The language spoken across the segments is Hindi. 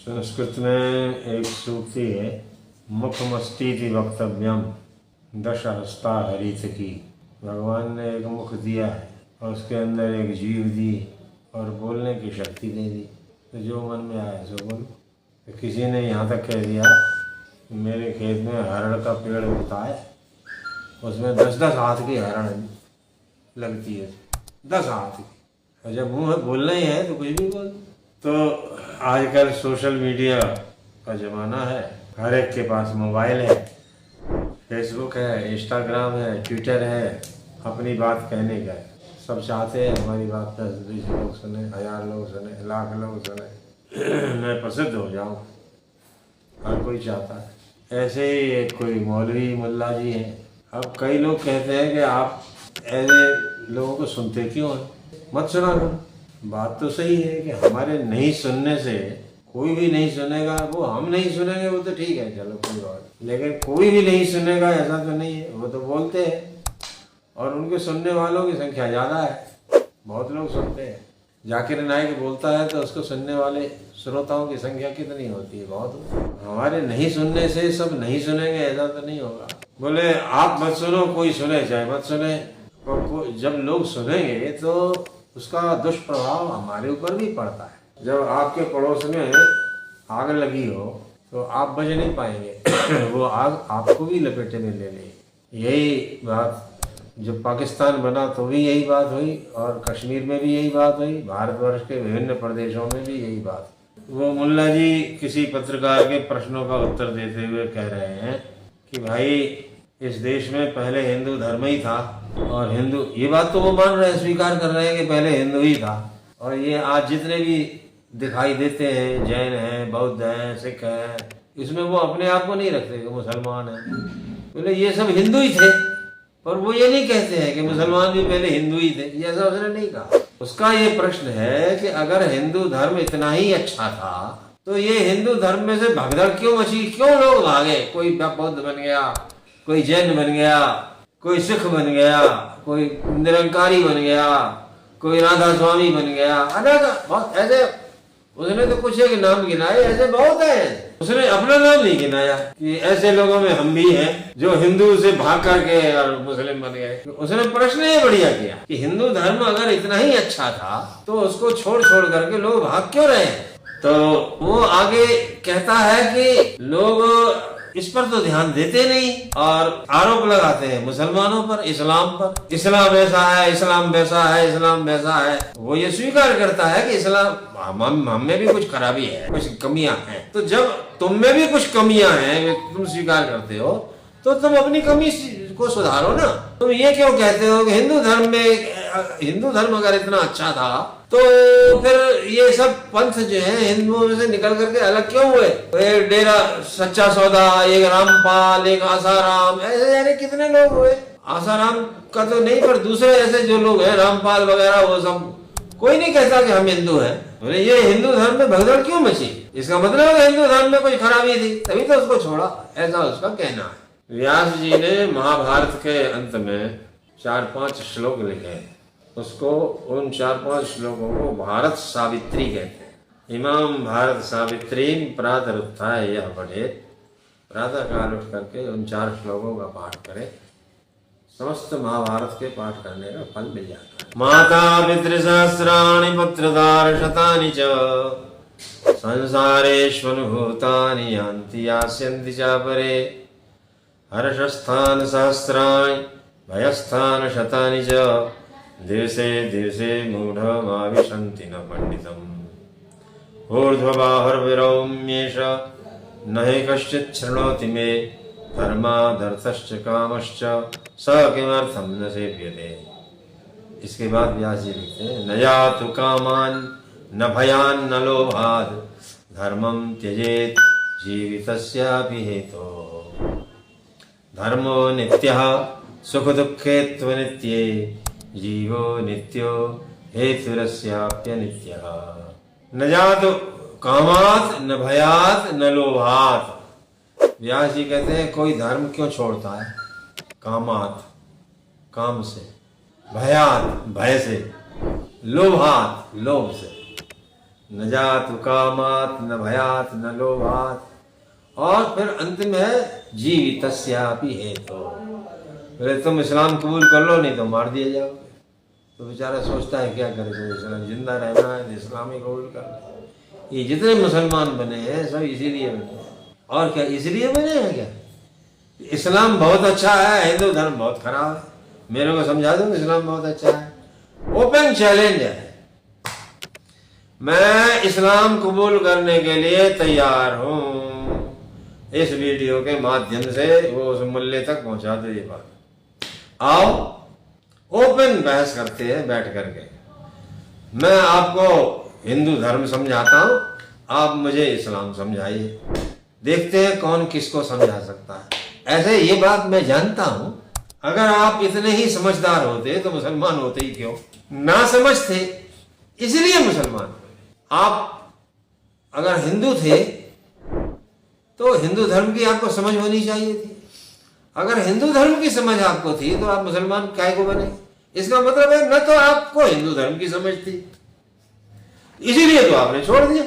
संस्कृत में एक सूक्ति है, मुखमस्तीति वक्तव्यम दशहस्ता हरित की। भगवान ने एक मुख दिया है और उसके अंदर एक जीव दी और बोलने की शक्ति दे दी, तो जो मन में आए सो बोलो। तो किसी ने यहाँ तक कह दिया, मेरे खेत में हरड़ का पेड़ उगता है, उसमें 10-10 हाथ की हरड़ लगती है, 10 हाथ की, और जब मुँह में बोलना ही है तो कुछ भी बोल। तो आजकल सोशल मीडिया का ज़माना है, हर एक के पास मोबाइल है, फेसबुक है, इंस्टाग्राम है, ट्विटर है, अपनी बात कहने का है। सब चाहते हैं हमारी बात 10-20 लोग सुने, 1000 लोग सुने, लाख लोग सुने, मैं प्रसिद्ध हो जाऊं, हर कोई चाहता है। ऐसे ही एक कोई मौलवी मुल्ला जी हैं। अब कई लोग कहते हैं कि आप ऐसे लोगों को सुनते क्यों हैं, मत सुना करो। बात तो सही है कि हमारे नहीं सुनने से कोई भी नहीं सुनेगा, वो हम नहीं सुनेंगे वो तो ठीक है, चलो कोई बात, लेकिन कोई भी नहीं सुनेगा ऐसा तो नहीं है। वो तो बोलते हैं और उनके सुनने वालों की संख्या ज़्यादा है, बहुत लोग सुनते हैं। जाकिर नाइक बोलता है तो उसको सुनने वाले श्रोताओं की संख्या कितनी होती है, बहुत। हमारे नहीं सुनने से सब नहीं सुनेंगे ऐसा तो नहीं होगा। बोले आप मत सुनो, कोई सुने चाहे मत सुने, और जब लोग सुनेंगे तो उसका दुष्प्रभाव हमारे ऊपर भी पड़ता है। जब आपके पड़ोस में आग लगी हो तो आप बच नहीं पाएंगे, वो आग आपको भी लपेटे में ले लेगी। यही बात जब पाकिस्तान बना तो भी यही बात हुई, और कश्मीर में भी यही बात हुई, भारतवर्ष के विभिन्न प्रदेशों में भी यही बात। वो मुल्ला जी किसी पत्रकार के प्रश्नों का उत्तर देते हुए कह रहे हैं कि भाई इस देश में पहले हिंदू धर्म ही था, और हिंदू, ये बात तो वो मान रहे हैं, स्वीकार कर रहे हैं कि पहले हिंदू ही था, और ये आज जितने भी दिखाई देते हैं, जैन हैं, बौद्ध हैं, सिख हैं, इसमें वो अपने आप को नहीं रखते कि मुसलमान हैं। बोले ये सब हिंदू ही थे, पर वो ये नहीं कहते हैं कि मुसलमान भी पहले हिंदू ही थे, ये ऐसा उसने नहीं कहा। उसका ये प्रश्न है कि अगर हिंदू धर्म इतना ही अच्छा था तो ये हिंदू धर्म में से भगदड़ क्यों मची, क्यों लोग भागे? कोई बौद्ध बन गया, कोई जैन बन गया, कोई सिख बन गया, कोई निरंकारी बन गया, कोई राधा स्वामी बन गया, अनेक बहुत ऐसे। उसने तो कुछ एक नाम गिनाए, ऐसे बहुत है। उसने अपना नाम नहीं गिनाया कि ऐसे लोगों में हम भी हैं जो हिंदू से भाग करके और मुस्लिम बन गए। उसने प्रश्न ये बढ़िया किया कि हिंदू धर्म अगर इतना ही अच्छा था तो उसको छोड़ करके लोग भाग क्यों रहे? तो वो आगे कहता है कि लोग इस पर तो ध्यान देते नहीं और आरोप लगाते हैं मुसलमानों पर, इस्लाम पर। इस्लाम ऐसा है, इस्लाम वैसा है, इस्लाम वैसा है। वो ये स्वीकार करता है कि इस्लाम हम में भी कुछ खराबी है, कुछ कमियां हैं। तो जब तुम में भी कुछ कमियां हैं, तुम स्वीकार करते हो, तो तुम अपनी कमी को सुधारो ना। तुम ये क्यों कहते हो कि हिंदू धर्म अगर इतना अच्छा था तो फिर ये सब पंथ जो है हिंदुओं में से निकल करके अलग क्यों हुए? एक डेरा सच्चा सौदा, एक रामपाल, एक आसाराम, ऐसे यानी कितने लोग हुए? आसाराम का तो नहीं, पर दूसरे ऐसे जो लोग हैं, रामपाल वगैरह, वो सब कोई नहीं कहता कि हम हिंदू हैं। बोले ये हिंदू धर्म में भगदड़ क्यों मची? इसका मतलब है हिंदू धर्म में कुछ खराबी थी, तभी तो उसको छोड़ा, ऐसा उसका कहना है। व्यास जी ने महाभारत के अंत में 4-5 श्लोक लिखे, उसको उन 4-5 श्लोकों को भारत सावित्री कहते हैं। इमाम भारत सावित्री प्रातरुत्थाय यह पढ़े, प्रातः काल उठ करके उन 4 श्लोकों का पाठ करे, समस्त महाभारत के पाठ करने का फल मिल जाता है। माता पितृसहस्राणि पुत्रदार शतानि च संसारेष्वनुभूतानि यान्ति यास्यन्ति च परे हर्षस्थान सहस्राणि भयस्थान शतानि च दिवसे दिवसे मूढ़माविशन्ति न पंडितम् ऊर्ध्वबाहुर्विरौम्येष न हि कश्चित् शृणोति मे धर्मादर्थश्च कामश्च स किमर्थं न सेव्यते। इसके बाद व्यास जी लिखते हैं, न यातु कामान् न भयान् न लोभाद् धर्मं त्यजेत् जीवितस्यापि हेतोः धर्मो नित्यः सुख दुःखे त्वनित्ये जीवो नित्यो हेतुरस्याप्यनित्यः। न जातु कामात् न भयात् न लोभात्। व्यास जी कहते हैं कोई धर्म क्यों छोड़ता है? कामात्, काम से, भयात्, भय से, लोभात्, लोभ से, न जातु कामात न भयात न लोभात, और फिर अंतिम है जीवितस्यापि हेतु। पहले तुम इस्लाम कबूल कर लो, नहीं तो मार दिए जाओगे। तो बेचारा सोचता है क्या करे, तो इस्लाम जिंदा रहना है, इस्लाम ही कबूल कर ले। ये जितने मुसलमान बने हैं सब इसीलिए बने, और क्या इसलिए बने हैं क्या? इस्लाम बहुत अच्छा है, हिंदू धर्म बहुत खराब है। मेरे को समझा दो इस्लाम बहुत अच्छा है। ओपन चैलेंज है, मैं इस्लाम कबूल करने के लिए तैयार हूं। इस वीडियो के माध्यम से वो उस मुल्ले तक पहुंचा दो ये बात। आओ ओपन बहस करते हैं बैठ करके। मैं आपको हिंदू धर्म समझाता हूं, आप मुझे इस्लाम समझाइए, देखते हैं कौन किसको समझा सकता है। ऐसे ये बात मैं जानता हूं, अगर आप इतने ही समझदार होते तो मुसलमान होते ही क्यों? ना समझते इसलिए मुसलमान। आप अगर हिंदू थे तो हिंदू धर्म की आपको समझ होनी चाहिए थी। अगर हिंदू धर्म की समझ आपको थी तो आप मुसलमान काहे को बने? इसका मतलब है न तो आपको हिंदू धर्म की समझ थी, इसीलिए तो आपने छोड़ दिया।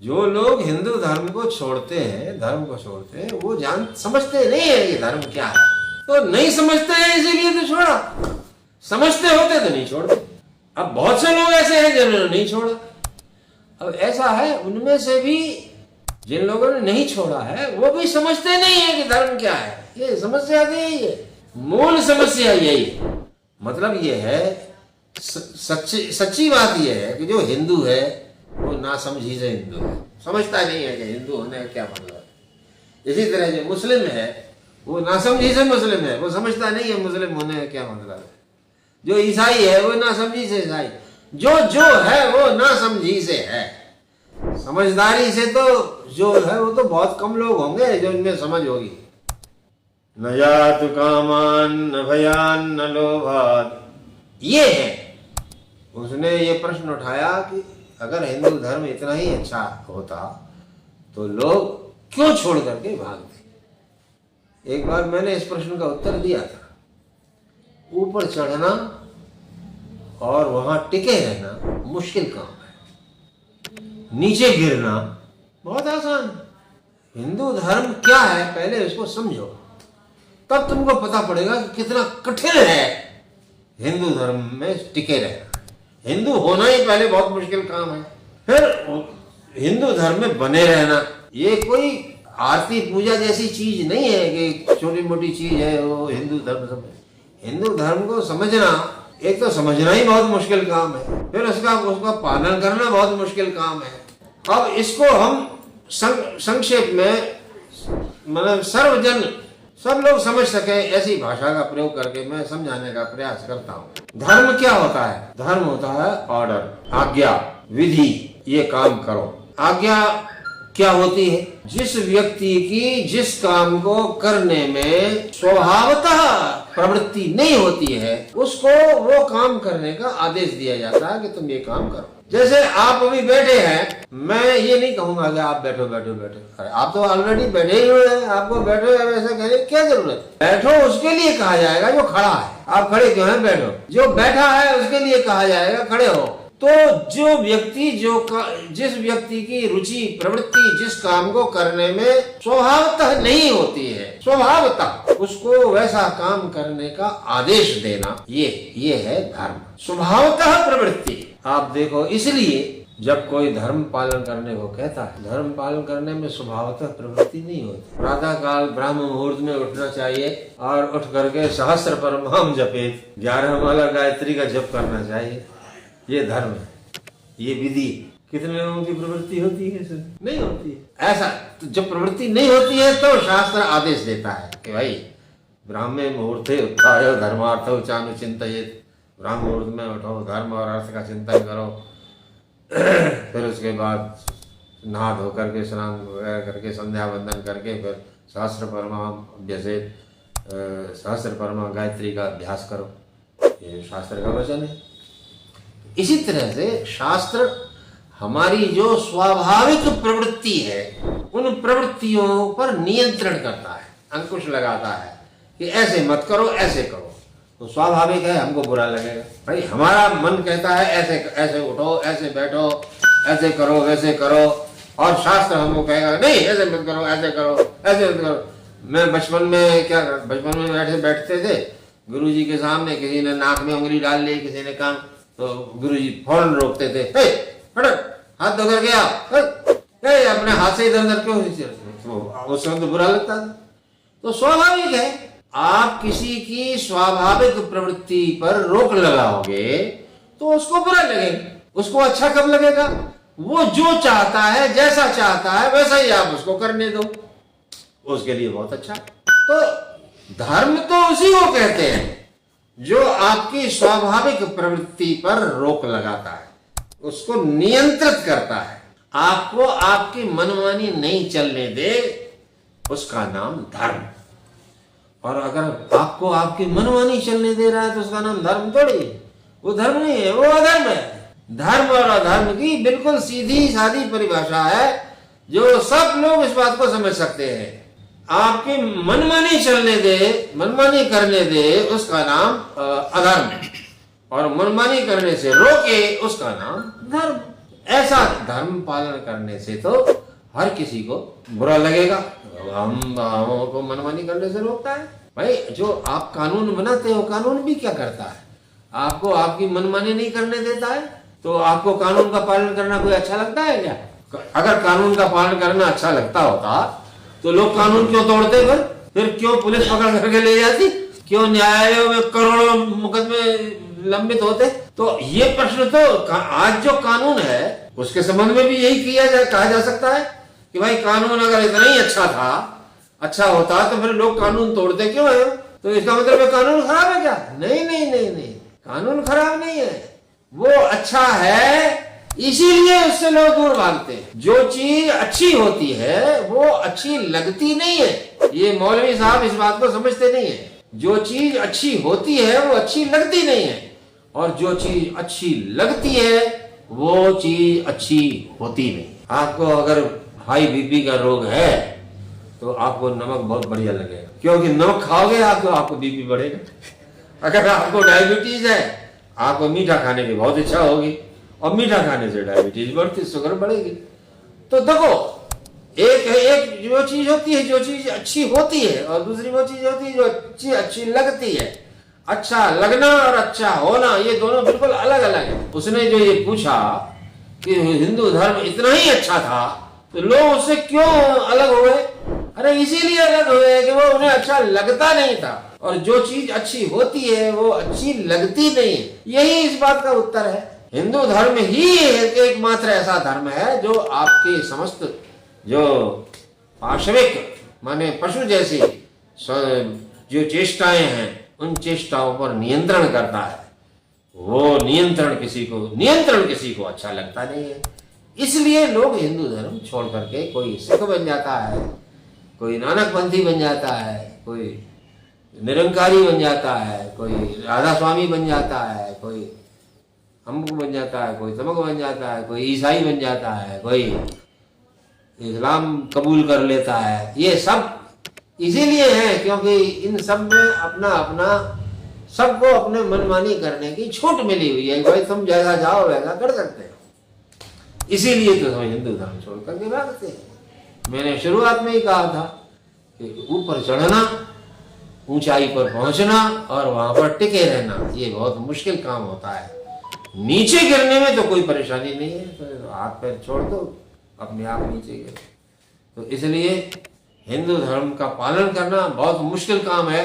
जो लोग हिंदू धर्म को छोड़ते हैं, धर्म को छोड़ते हैं, वो समझते नहीं है ये धर्म क्या है, तो नहीं समझते हैं इसीलिए तो छोड़ा। समझते होते तो नहीं छोड़ते। अब बहुत से लोग ऐसे हैं जिन्होंने नहीं छोड़ा। अब ऐसा है, उनमें से भी जिन लोगों ने नहीं छोड़ा है वो भी समझते नहीं है कि धर्म क्या है। ये समस्या यही है, मूल समस्या यही है। मतलब ये है, सच्ची बात ये है कि जो हिंदू है वो नासमझी से हिंदू है, समझता नहीं है कि हिंदू होने का क्या मतलब है। इसी तरह जो मुस्लिम है वो नासमझी से मुस्लिम है, वो समझता नहीं है मुस्लिम होने का क्या मतलब है। जो ईसाई है वो नासमझी से ईसाई, जो है वो नासमझी से है। समझदारी से तो जो है वो तो बहुत कम लोग होंगे जो इनमें समझ होगी। न जातु कामान न भयान न लोभात, ये है। उसने ये प्रश्न उठाया कि अगर हिंदू धर्म इतना ही अच्छा होता तो लोग क्यों छोड़ करके भागते। एक बार मैंने इस प्रश्न का उत्तर दिया था, ऊपर चढ़ना और वहां टिके रहना मुश्किल काम है, नीचे गिरना बहुत आसान है। हिंदू धर्म क्या है पहले इसको समझो, तब तुमको पता पड़ेगा कि कितना कठिन है हिंदू धर्म में टिके रहना। हिंदू होना ही पहले बहुत मुश्किल काम है, फिर हिंदू धर्म में बने रहना। ये कोई आरती पूजा जैसी चीज नहीं है कि छोटी मोटी चीज है वो हिंदू धर्म समझ। हिंदू धर्म को समझना, एक तो समझना ही बहुत मुश्किल काम है, फिर उसका पालन करना बहुत मुश्किल काम है। अब इसको हम संक्षेप में, मतलब सर्वजन सब लोग समझ सके ऐसी भाषा का प्रयोग करके मैं समझाने का प्रयास करता हूँ। धर्म क्या होता है? धर्म होता है ऑर्डर, आज्ञा, विधि, ये काम करो। आज्ञा क्या होती है? जिस व्यक्ति की जिस काम को करने में स्वभावतः प्रवृत्ति नहीं होती है उसको वो काम करने का आदेश दिया जाता है कि तुम ये काम करो। जैसे आप अभी बैठे हैं, मैं ये नहीं कहूंगा कि आप बैठो बैठो बैठो, अरे आप तो ऑलरेडी बैठे ही हुए हैं, आपको बैठो ऐसा कहने की क्या जरूरत है? बैठो उसके लिए कहा जाएगा जो खड़ा है। आप खड़े क्यों हैं? बैठो। जो बैठा है उसके लिए कहा जाएगा खड़े हो। तो जो व्यक्ति जिस व्यक्ति की रुचि प्रवृत्ति जिस काम को करने में स्वभावतः नहीं होती है, स्वभावतः उसको वैसा काम करने का आदेश देना, ये है धर्म। स्वभावतः प्रवृत्ति आप देखो, इसलिए जब कोई धर्म पालन करने को कहता है, धर्म पालन करने में स्वभावतः प्रवृत्ति नहीं होती। प्रातः काल ब्राह्म मुहूर्त में उठना चाहिए और उठ करके सहस्त्र परमाम जपेत, 11 माला गायत्री का जप करना चाहिए। ये धर्म है, ये विधि। कितने लोगों की प्रवृत्ति होती है? सर नहीं होती है। ऐसा तो जब प्रवृत्ति नहीं होती है तो शास्त्र आदेश देता है कि भाई ब्राह्मे मुहूर्ते उत्थाय धर्मार्थ चानुचिंतयेत, ब्राह्म मुहूर्त में उठो, धर्म और अर्थ का चिंतन करो। फिर उसके बाद नहा धो करके स्नान वगैरह करके संध्या वंदन करके फिर सहस्त्र परमा अभ्यसेत, सहस्त्र परमा गायत्री का अभ्यास करो। ये शास्त्र का वचन है। इसी तरह से शास्त्र हमारी जो स्वाभाविक प्रवृत्ति है उन प्रवृत्तियों पर नियंत्रण करता है, अंकुश लगाता है कि ऐसे मत करो, ऐसे करो। तो स्वाभाविक है हमको बुरा लगेगा। भाई हमारा मन कहता है ऐसे ऐसे उठो, ऐसे बैठो, ऐसे करो वैसे करो, और शास्त्र हमको कहेगा नहीं ऐसे मत करो, ऐसे करो, ऐसे मत करो। मैं बचपन में बैठते थे गुरुजी के सामने, किसी ने नाक में उंगली डाल ली, किसी ने काम, तो गुरुजी फौरन रोकते थे, फटक हाथ धोकर के आओ, अपने हाथ से इधर उधर क्यों, तो उस समय तो बुरा लगता था। तो स्वाभाविक है, आप किसी की स्वाभाविक प्रवृत्ति पर रोक लगाओगे तो उसको बुरा लगेगा, उसको अच्छा कब लगेगा? वो जो चाहता है, जैसा चाहता है वैसा ही आप उसको करने दो, उसके लिए बहुत अच्छा। तो धर्म तो उसी को कहते हैं जो आपकी स्वाभाविक प्रवृत्ति पर रोक लगाता है, उसको नियंत्रित करता है, आपको आपकी मनमानी नहीं चलने दे, उसका नाम धर्म। और अगर आपको आपकी मनमानी चलने दे रहा है तो उसका नाम धर्म थोड़ी है, वो धर्म नहीं है, वो अधर्म है। धर्म और अधर्म की बिल्कुल सीधी सादी परिभाषा है जो सब लोग इस बात को समझ सकते हैं। आपकी मनमानी चलने दे, मनमानी करने दे, उसका नाम अधर्म, और मनमानी करने से रोके, उसका नाम धर्म। ऐसा धर्म पालन करने से तो हर किसी को बुरा लगेगा, हमको मनमानी करने से रोकता है। भाई जो आप कानून बनाते हो, कानून भी क्या करता है? आपको आपकी मनमानी नहीं करने देता है, तो आपको कानून का पालन करना कोई अच्छा लगता है क्या? अगर कानून का पालन करना अच्छा लगता होता तो लोग कानून क्यों तोड़ते? फिर क्यों पुलिस पकड़ करके ले जाती? क्यों न्यायालयों में करोड़ों मुकदमे लंबित होते? तो ये प्रश्न तो आज जो कानून है उसके संबंध में भी यही कहा जा सकता है कि भाई कानून अगर इतना ही अच्छा होता तो फिर लोग कानून तोड़ते क्यों है? तो इसका मतलब है कानून खराब है क्या? नहीं नहीं नहीं नहीं, कानून खराब नहीं है, वो अच्छा है, इसीलिए उससे लोग दूर भागते हैं। जो चीज अच्छी होती है वो अच्छी लगती नहीं है, ये मौलवी साहब इस बात को समझते नहीं है। जो चीज अच्छी होती है वो अच्छी लगती नहीं है, और जो चीज अच्छी लगती है वो चीज अच्छी होती नहीं। आपको अगर हाई बीपी का रोग है तो आपको नमक बहुत बढ़िया लगेगा, क्योंकि नमक खाओगे आपको बीपी बढ़ेगा। अगर आपको डायबिटीज है, आपको मीठा खाने की बहुत इच्छा होगी, और मीठा खाने से डायबिटीज बढ़ती, शुगर बढ़ेगी। तो देखो, एक जो चीज होती है, जो चीज अच्छी होती है, और दूसरी वो चीज होती है जो अच्छी लगती है। अच्छा लगना और अच्छा होना, ये दोनों बिल्कुल अलग अलग है। उसने जो ये पूछा कि हिंदू धर्म इतना ही अच्छा था तो लोग उससे क्यों अलग हुए? अरे इसीलिए अलग हुए कि वो उन्हें अच्छा लगता नहीं था, और जो चीज अच्छी होती है वो अच्छी लगती नहीं है। यही इस बात का उत्तर है। हिंदू धर्म ही एकमात्र ऐसा धर्म है जो आपके समस्त जो पाशविक माने पशु जैसी जो चेष्टाएं हैं उन चेष्टाओं पर नियंत्रण करता है। वो नियंत्रण किसी को अच्छा लगता नहीं है, इसलिए लोग हिंदू धर्म छोड़ करके कोई सिख बन जाता है, कोई नानकपंथी बन जाता है, कोई निरंकारी बन जाता है, कोई राधा स्वामी बन जाता है, कोई अमुक बन जाता है, कोई तमक बन जाता है, कोई ईसाई बन जाता है, कोई इस्लाम कबूल कर लेता है। ये सब इसीलिए है क्योंकि इन सब में अपना अपना सबको अपने मनमानी करने की छूट मिली हुई है। भाई तुम जैसा जाओ वैसा कर सकते हो, इसीलिए तो हम हिंदू धर्म छोड़ करके भागते हैं। मैंने शुरुआत में ही कहा था कि ऊपर चढ़ना, ऊंचाई पर पहुंचना और वहां पर टिके रहना ये बहुत मुश्किल काम होता है। नीचे गिरने में तो कोई परेशानी नहीं है, तो हाथ पैर छोड़ दो, अपने आप नीचे गिर। तो इसलिए हिंदू धर्म का पालन करना बहुत मुश्किल काम है,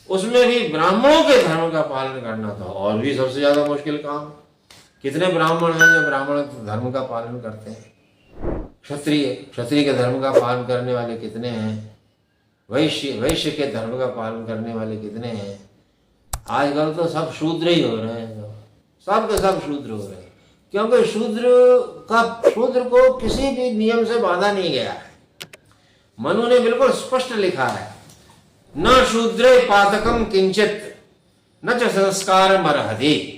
उसमें भी ब्राह्मणों के धर्म का पालन करना तो और भी सबसे ज्यादा मुश्किल काम। कितने ब्राह्मण हैं जो ब्राह्मण धर्म का पालन करते हैं? क्षत्रिय के धर्म का पालन करने वाले कितने हैं? वैश्य के धर्म का पालन करने वाले कितने हैं? आजकल तो सब शूद्र ही हो रहे हैं, सब के सब शूद्र हो रहे हैं, क्योंकि शूद्र को किसी भी नियम से बांधा नहीं गया है। मनु ने बिल्कुल स्पष्ट लिखा है, न शूद्रे पातकम किंचित न च संस्कार मरहति।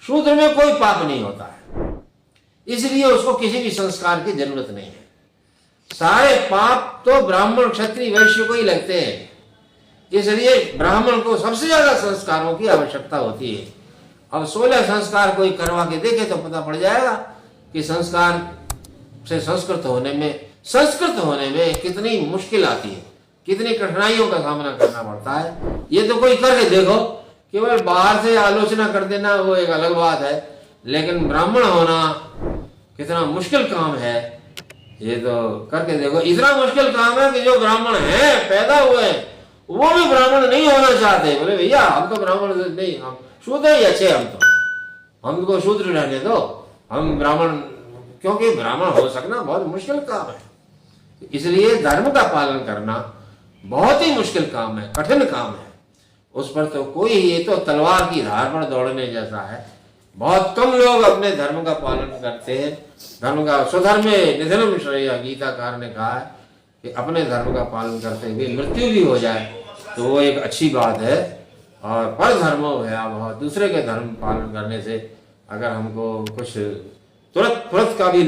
शूद्र में कोई पाप नहीं होता है, इसलिए उसको किसी भी संस्कार की जरूरत नहीं है। सारे पाप तो ब्राह्मण क्षत्रिय वैश्य को ही लगते हैं, इसलिए ब्राह्मण को सबसे ज्यादा संस्कारों की आवश्यकता होती है। अब 16 संस्कार कोई करवा के देखे तो पता पड़ जाएगा कि संस्कार से संस्कृत होने में कितनी मुश्किल आती है, कितनी कठिनाइयों का सामना करना पड़ता है। ये तो कोई करके देखो, केवल बाहर से आलोचना कर देना वो एक अलग बात है, लेकिन ब्राह्मण होना कितना मुश्किल काम है ये तो करके देखो। इतना मुश्किल काम है कि जो ब्राह्मण है, पैदा हुए हैं, वो भी ब्राह्मण नहीं होना चाहते। बोले भैया हम तो ब्राह्मण नहीं, हम शूद्र ही अच्छे, हमको शूद्र रहने दो, हम ब्राह्मण, क्योंकि ब्राह्मण हो सकना बहुत मुश्किल काम है। इसलिए धर्म का पालन करना बहुत ही मुश्किल काम है, कठिन काम है। उस पर तो कोई, ये तो तलवार की धार पर दौड़ने जैसा है। बहुत कम लोग अपने धर्म का पालन करते हैं। धर्म का स्वधर्म निधनम श्रेय, गीताकार ने कहा है कि अपने धर्म का पालन करते हुए मृत्यु भी हो जाए तो वो एक अच्छी बात है। और पर धर्मो भयावह, दूसरे के धर्म पालन करने से अगर हमको कुछ तुरंत का भी